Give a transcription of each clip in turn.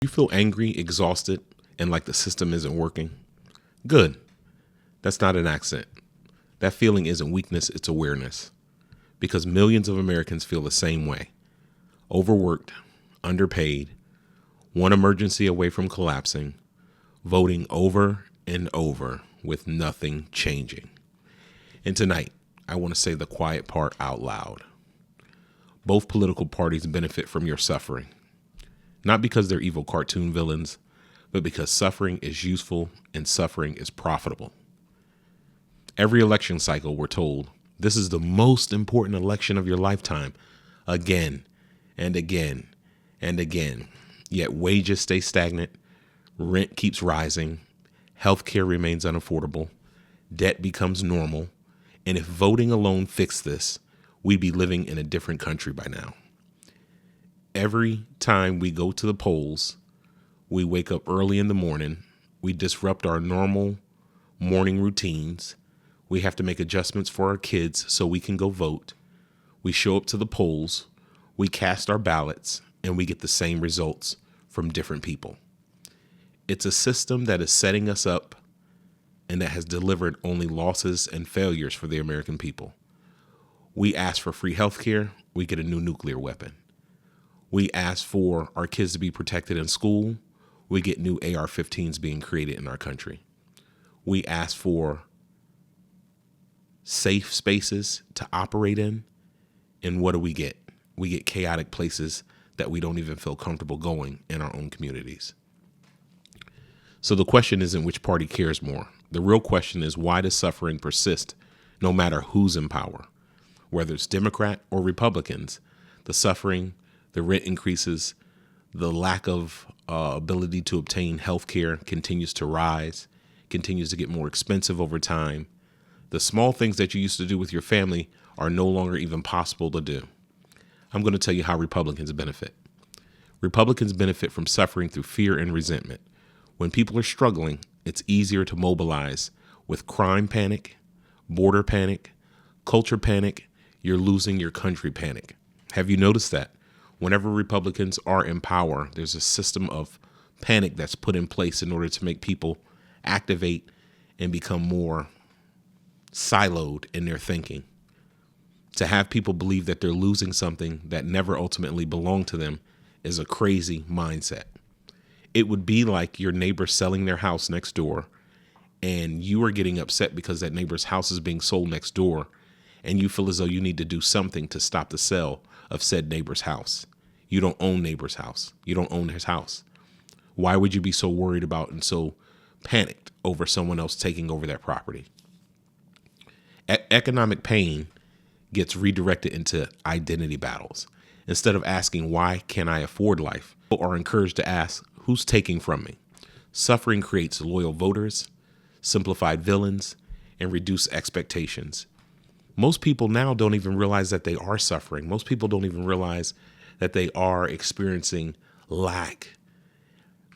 You feel angry, exhausted, and like the system isn't working? Good. That's not an accent. That feeling isn't weakness, it's awareness. Because millions of Americans feel the same way. Overworked, underpaid, one emergency away from collapsing, voting over and over with nothing changing. And tonight, I want to say the quiet part out loud. Both political parties benefit from your suffering. Not because they're evil cartoon villains, but because suffering is useful and suffering is profitable. Every election cycle, we're told, this is the most important election of your lifetime, again and again and again. Yet wages stay stagnant, rent keeps rising, healthcare remains unaffordable, debt becomes normal, and if voting alone fixed this, we'd be living in a different country by now. Every time we go to the polls, we wake up early in the morning, we disrupt our normal morning routines, we have to make adjustments for our kids so we can go vote, we show up to the polls, we cast our ballots, and we get the same results from different people. It's a system that is setting us up and that has delivered only losses and failures for the American people. We ask for free healthcare, we get a new nuclear weapon. We ask for our kids to be protected in school, we get new AR-15s being created in our country. We ask for safe spaces to operate in, and what do we get? We get chaotic places that we don't even feel comfortable going in our own communities. So the question isn't which party cares more. The real question is, why does suffering persist no matter who's in power? Whether it's Democrat or Republicans, the suffering, the rent increases, the lack of ability to obtain health care continues to rise, continues to get more expensive over time. The small things that you used to do with your family are no longer even possible to do. I'm going to tell you how Republicans benefit. Republicans benefit from suffering through fear and resentment. When people are struggling, it's easier to mobilize with crime panic, border panic, culture panic, you're losing your country panic. Have you noticed that? Whenever Republicans are in power, there's a system of panic that's put in place in order to make people activate and become more siloed in their thinking. To have people believe that they're losing something that never ultimately belonged to them is a crazy mindset. It would be like your neighbor selling their house next door and you are getting upset because that neighbor's house is being sold next door and you feel as though you need to do something to stop the sale of said neighbor's house. You don't own neighbor's house. You don't own his house. Why would you be so worried about and so panicked over someone else taking over that property? Economic pain gets redirected into identity battles. Instead of asking, why can't I afford life? People are encouraged to ask, who's taking from me? Suffering creates loyal voters, simplified villains, and reduced expectations. Most people now don't even realize that they are suffering. Most people don't even realize that they are experiencing lack.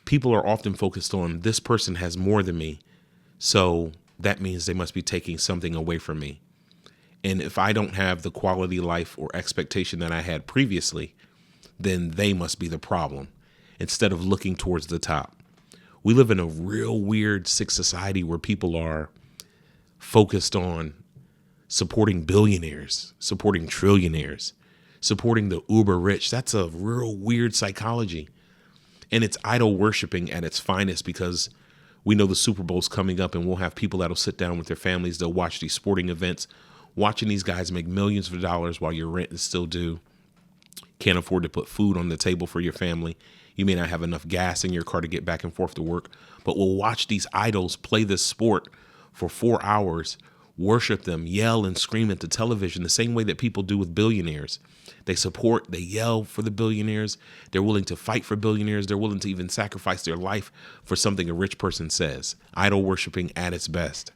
People are often focused on, this person has more than me, so that means they must be taking something away from me. And if I don't have the quality life or expectation that I had previously, then they must be the problem, instead of looking towards the top. We live in a real weird, sick society where people are focused on supporting billionaires, supporting trillionaires, supporting the uber rich. That's a real weird psychology. And it's idol worshiping at its finest, because we know the Super Bowl's coming up and we'll have people that'll sit down with their families. They'll watch these sporting events, watching these guys make millions of dollars while your rent is still due. Can't afford to put food on the table for your family. You may not have enough gas in your car to get back and forth to work, but we'll watch these idols play this sport for 4 hours, worship them, yell and scream at the television the same way that people do with billionaires. They support, they yell for the billionaires. They're willing to fight for billionaires. They're willing to even sacrifice their life for something a rich person says. Idol worshiping at its best.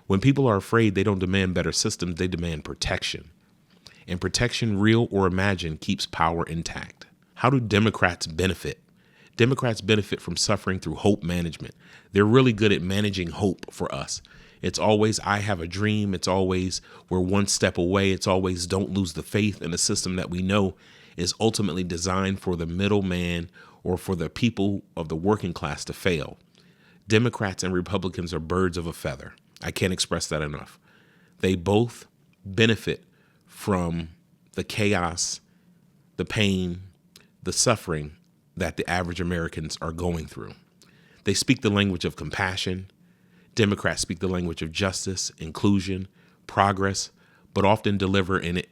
When people are afraid, they don't demand better systems, they demand protection. And protection, real or imagined, keeps power intact. How do Democrats benefit? Democrats benefit from suffering through hope management. They're really good at managing hope for us. It's always, I have a dream. It's always, we're one step away. It's always, don't lose the faith in a system that we know is ultimately designed for the middleman or for the people of the working class to fail. Democrats and Republicans are birds of a feather. I can't express that enough. They both benefit from the chaos, the pain, the suffering that the average Americans are going through. They speak the language of compassion. Democrats speak the language of justice, inclusion, progress, but often deliver it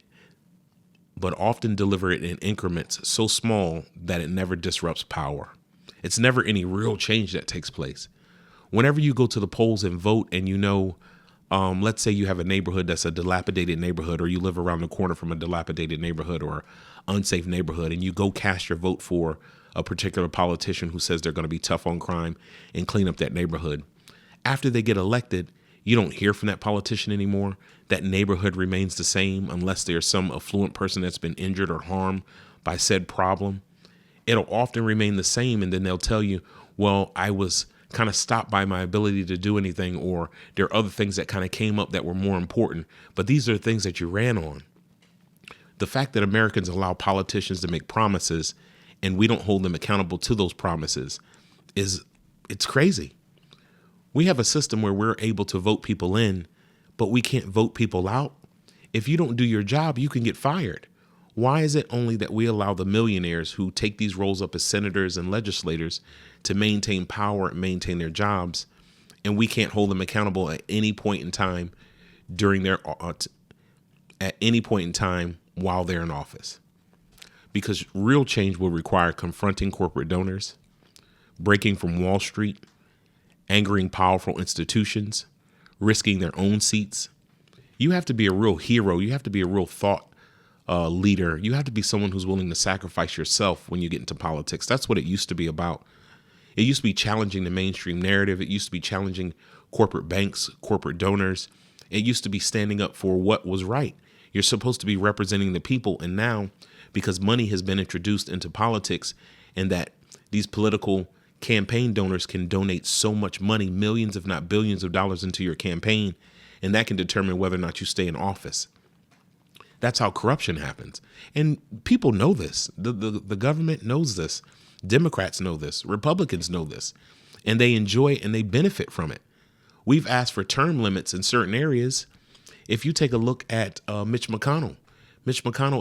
in increments so small that it never disrupts power. It's never any real change that takes place. Whenever you go to the polls and vote and let's say you have a neighborhood that's a dilapidated neighborhood, or you live around the corner from a dilapidated neighborhood or unsafe neighborhood, and you go cast your vote for a particular politician who says they're going to be tough on crime and clean up that neighborhood. After they get elected, you don't hear from that politician anymore. That neighborhood remains the same unless there's some affluent person that's been injured or harmed by said problem. It'll often remain the same, and then they'll tell you, well, I was kind of stopped by my ability to do anything, or there are other things that kind of came up that were more important, but these are things that you ran on. The fact that Americans allow politicians to make promises and we don't hold them accountable to those promises it's crazy. We have a system where we're able to vote people in, but we can't vote people out. If you don't do your job, you can get fired. Why is it only that we allow the millionaires who take these roles up as senators and legislators to maintain power and maintain their jobs, and we can't hold them accountable at any point in time while they're in office? Because real change will require confronting corporate donors, breaking from Wall Street, angering powerful institutions, risking their own seats. You have to be a real hero. You have to be a real thought leader. You have to be someone who's willing to sacrifice yourself when you get into politics. That's what it used to be about. It used to be challenging the mainstream narrative. It used to be challenging corporate banks, corporate donors. It used to be standing up for what was right. You're supposed to be representing the people. And now, because money has been introduced into politics, and that these political campaign donors can donate so much money, millions, if not billions of dollars into your campaign, and that can determine whether or not you stay in office. That's how corruption happens. And people know this. The government knows this. Democrats know this. Republicans know this. And they enjoy it and they benefit from it. We've asked for term limits in certain areas. If you take a look at Mitch McConnell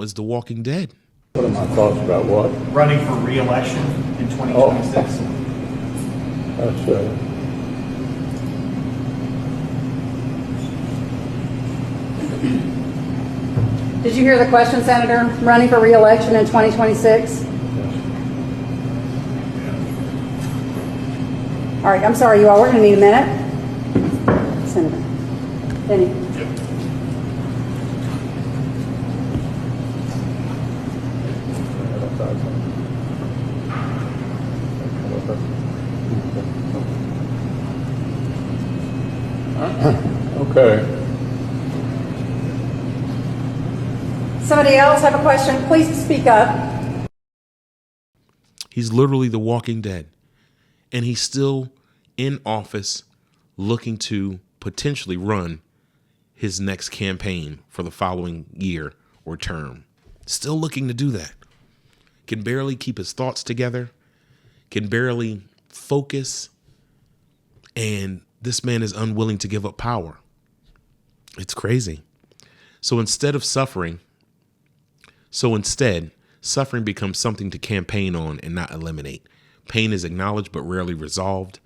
is the walking dead. What are my thoughts about what? Running for re-election in 2026. That's Did you hear the question, Senator? Running for re-election in 2026? All right, I'm sorry, you all. We're going to need a minute. Senator. Benny. Okay. Somebody else have a question? Please speak up. He's literally the walking dead. And he's still in office looking to potentially run his next campaign for the following year or term. Still looking to do that. Can barely keep his thoughts together. Can barely focus. And this man is unwilling to give up power. It's crazy. So instead, suffering becomes something to campaign on and not eliminate. Pain is acknowledged but rarely resolved.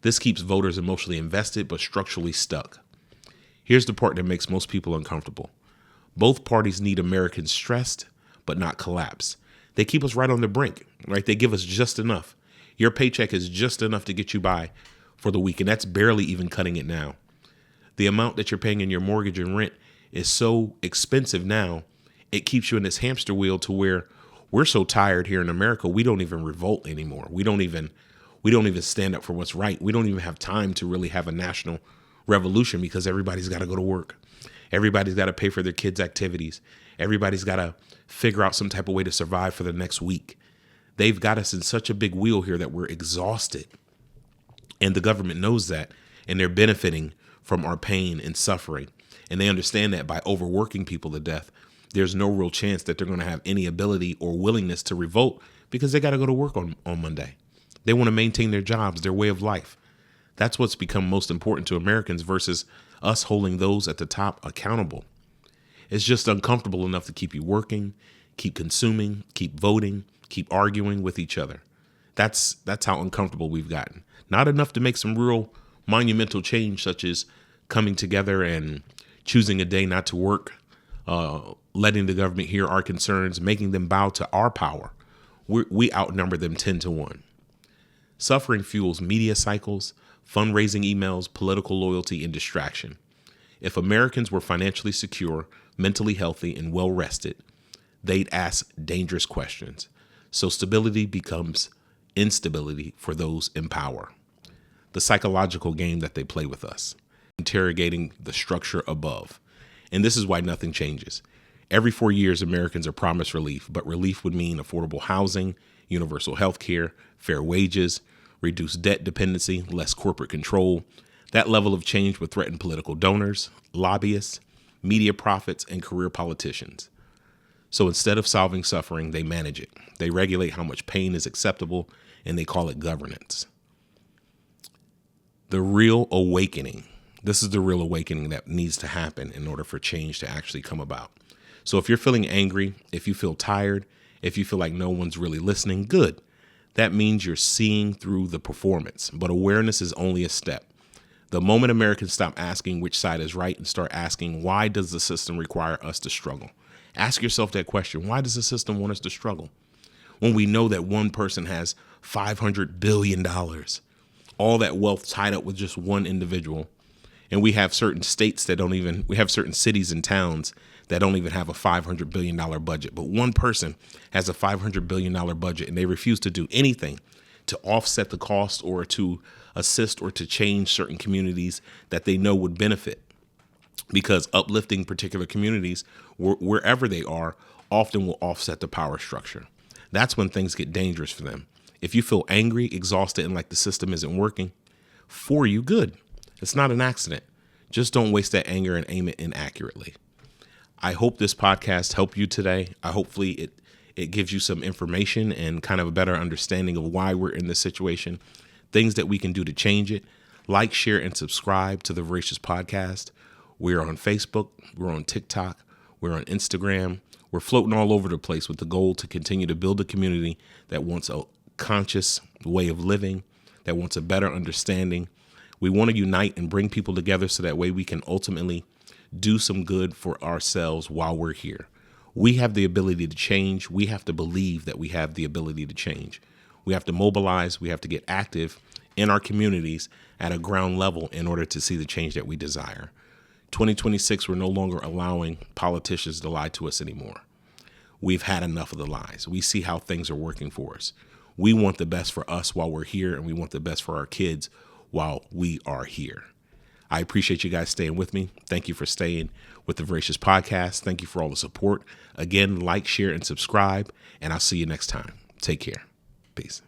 This keeps voters emotionally invested but structurally stuck. Here's the part that makes most people uncomfortable. Both parties need Americans stressed but not collapsed. They keep us right on the brink, right? They give us just enough. Your paycheck is just enough to get you by for the week, and that's barely even cutting it now. The amount that you're paying in your mortgage and rent is so expensive now, it keeps you in this hamster wheel to where we're so tired here in America, we don't even revolt anymore. We don't even stand up for what's right. We don't even have time to really have a national revolution because everybody's got to go to work. Everybody's got to pay for their kids' activities. Everybody's got to figure out some type of way to survive for the next week. They've got us in such a big wheel here that we're exhausted. And the government knows that, and they're benefiting from our pain and suffering. And they understand that by overworking people to death, there's no real chance that they're going to have any ability or willingness to revolt Because they got to go to work on Monday. They want to maintain their jobs, their way of life. That's what's become most important to Americans versus us holding those at the top accountable. It's just uncomfortable enough to keep you working, keep consuming, keep voting, keep arguing with each other. That's how uncomfortable we've gotten. Not enough to make some real monumental change, such as coming together and choosing a day not to work, letting the government hear our concerns, making them bow to our power. We outnumber them 10 to 1. Suffering fuels media cycles, fundraising emails, political loyalty, and distraction. If Americans were financially secure, mentally healthy, and well rested, they'd ask dangerous questions. So stability becomes instability for those in power. The psychological game that they play with us, interrogating the structure above. And this is why nothing changes. Every 4 years, Americans are promised relief, but relief would mean affordable housing, universal health care, fair wages, reduced debt dependency, less corporate control. That level of change would threaten political donors, lobbyists, media profits, and career politicians. So instead of solving suffering, they manage it. They regulate how much pain is acceptable, and they call it governance. The real awakening. This is the real awakening that needs to happen in order for change to actually come about. So if you're feeling angry, if you feel tired, if you feel like no one's really listening, good. That means you're seeing through the performance, but awareness is only a step. The moment Americans stop asking which side is right and start asking, why does the system require us to struggle? Ask yourself that question. Why does the system want us to struggle? When we know that one person has $500 billion, all that wealth tied up with just one individual, and we have certain states that we have certain cities and towns that don't even have a $500 billion budget. But one person has a $500 billion budget and they refuse to do anything to offset the cost or to assist or to change certain communities that they know would benefit. Because uplifting particular communities, wherever they are, often will offset the power structure. That's when things get dangerous for them. If you feel angry, exhausted, and like the system isn't working for you, good. It's not an accident. Just don't waste that anger and aim it inaccurately. I hope this podcast helped you today. Hopefully it gives you some information and kind of a better understanding of why we're in this situation, things that we can do to change it. Like, share, and subscribe to the Voracious Podcast. We're on Facebook. We're on TikTok. We're on Instagram. We're floating all over the place with the goal to continue to build a community that wants a conscious way of living, that wants a better understanding. We want to unite and bring people together so that way we can ultimately do some good for ourselves while we're here. We have the ability to change. We have to believe that we have the ability to change. We have to mobilize. We have to get active in our communities at a ground level in order to see the change that we desire. 2026, we're no longer allowing politicians to lie to us anymore. We've had enough of the lies. We see how things are working for us. We want the best for us while we're here, and we want the best for our kids while we are here. I appreciate you guys staying with me. Thank you for staying with the Voracious Podcast. Thank you for all the support. Again, like, share, and subscribe, and I'll see you next time. Take care. Peace.